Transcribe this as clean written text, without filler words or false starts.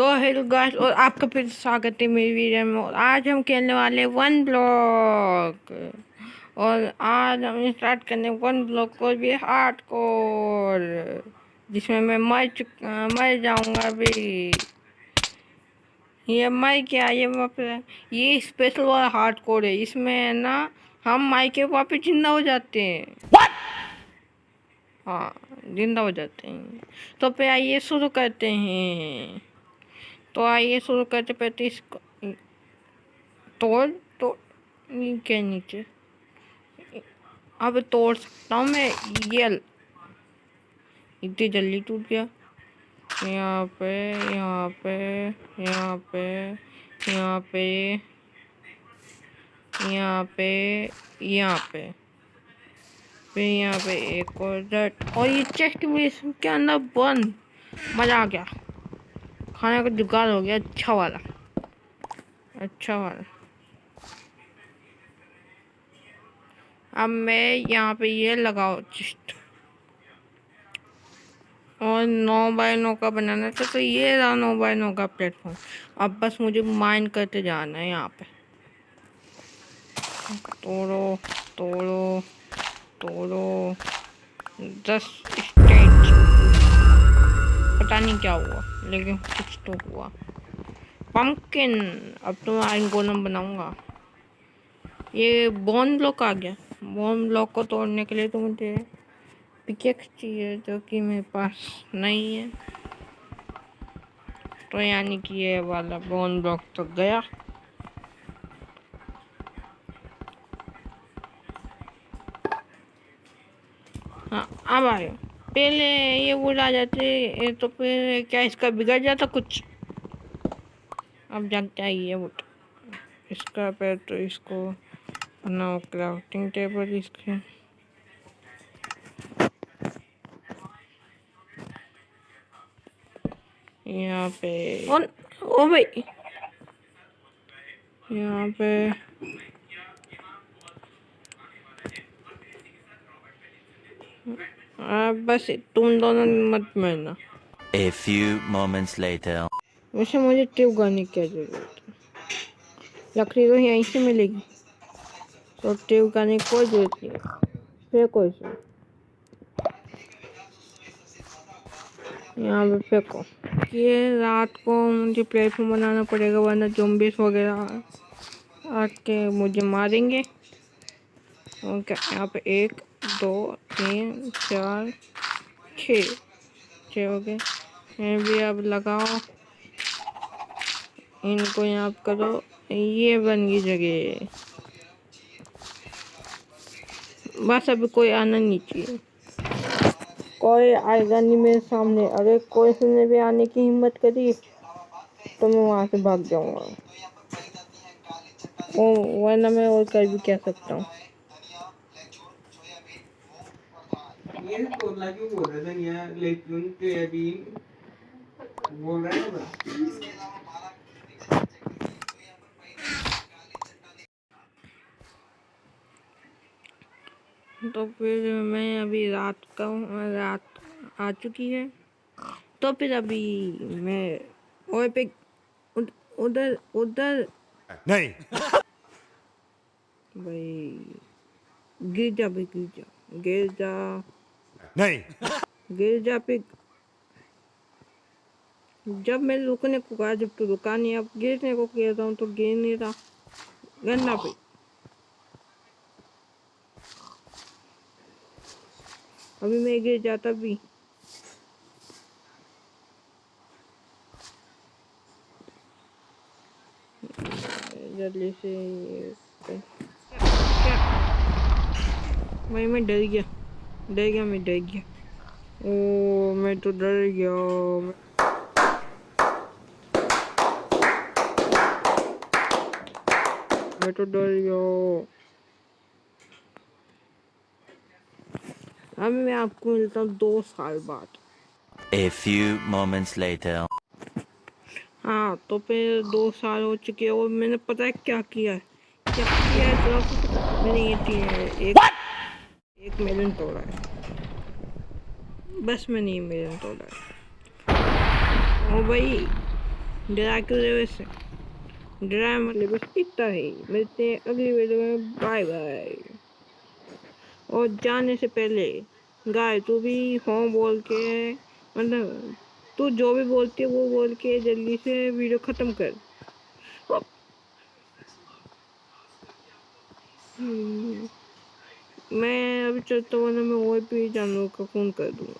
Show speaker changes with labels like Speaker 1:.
Speaker 1: तो hello guys, और आपका फिर से स्वागत है मेरी वीडियो में। और आज हम खेलने वाले वन ब्लॉक। और आज हम स्टार्ट करने वन ब्लॉक को भी हार्डकोर, जिसमें मैं मर जाऊंगा अभी। ये मर क्या, ये वापस ये स्पेशल वाला हार्डकोर है। इसमें ना हम माइक के वापस जिंदा हो जाते हैं। हाँ, जिंदा हो जाते हैं। तो फिर आइए शुरू करते हैं। तो आइए शुरू करते पहले इसको तोड़ तोड़ नीचे नीचे। अब तोड़ सकता हूँ मैं। ये इतनी जल्दी टूट गया। यहाँ पे यहाँ पे यहाँ पे यहाँ पे यहाँ पे यहाँ पे फिर यहाँ पे एक और डट। और ये चेस्ट भी इसके अंदर बंद। मजा आ गया। खाने का जुगाड़ हो गया अच्छा वाला। अब मैं यहाँ पे ये लगाओ चेस्ट। और 9x9 का बनाना था, तो ये रहा 9x9 का प्लेटफॉर्म। अब बस मुझे माइन करते जाना है। यहाँ पे तोड़ो तोड़ो तोड़ो 10 स्टेज। पता नहीं क्या हुआ, लेकिन कुछ तो हुआ। पंपकिन, अब तो मैं आयरन गोलम बनाऊंगा। ये बोन ब्लॉक आ गया। बोन ब्लॉक को तोड़ने के लिए तो मुझे पिकेक्स चाहिए, जो कि मेरे पास नहीं है। तो यानी कि ये वाला बोन ब्लॉक तो गया। हाँ, अब आए। पहले ये वुड आ जाते तो फिर क्या इसका बिगड़ जाता कुछ। अब जागता है ये वुड। इसका पैर तो इसको बनाओ क्राफ्टिंग टेबल इसके। यहाँ पे ओ भाई, यहाँ पे बस तुम दोनों मत मरना।
Speaker 2: A few moments later.
Speaker 1: वैसे मुझे ट्यूब गाने की क्या जरूरत है? लकड़ी तो यहीं से मिलेगी, तो ट्यूब गाने की कोई जरूरत नहीं है। फिर कोई से यहाँ पे फेंको। ये रात को मुझे प्लेटफॉर्म बनाना पड़ेगा, वरना ज़ॉम्बीज़ वगैरह आके मुझे मारेंगे। ओके, यहाँ पे 1 2 3 4 6 हो गए। ये भी अब लगाओ, इनको यहाँ करो। ये बन गई जगह। बस अभी कोई आना नहीं चाहिए। कोई आएगा नहीं मेरे सामने। अगर कोई ने भी आने की हिम्मत करी तो मैं वहाँ से भाग जाऊंगा। वरना मैं और कर भी क्या सकता हूँ। तो फिर मैं अभी रात आ चुकी है। तो फिर अभी मैं और पे उधर उधर
Speaker 3: नहीं।
Speaker 1: भाई, गिर जा भाई, गिर जा
Speaker 3: नहीं।
Speaker 1: गिर जा पे। जब मैं रुकने को कहा, जब तू रुका नहीं, अब गिरने को कह रहा हूँ तो गिर नहीं रहा। गन्ना पे अभी मैं गिर जाता भी। जल्दी से क्या भाई, मैं डर गया ओ मैं तो डर गया। मैं तो डर गया। अब मैं आपको मिलता हूँ 2 साल बाद।
Speaker 2: A few moments later.
Speaker 1: हाँ, तो फिर 2 साल हो चुके हैं और मैंने पता है क्या किया है तो आपको पता। मैंने ये एक मेलन तोड़ा है। बस मैंने ये मेलन तोड़ा है। ओ भाई, डरा क्यों रहे वैसे? डरा मतलब बस इतना ही। मिलते हैं अगली वीडियो में। Bye bye. और जाने से पहले गाय तू भी हों बोल के, मतलब तू जो भी बोलती है वो बोल के जल्दी से वीडियो खत्म कर। मैं अभी चलता हूँ, वरना मैं और भी जानवरों का खून कर दूंगा।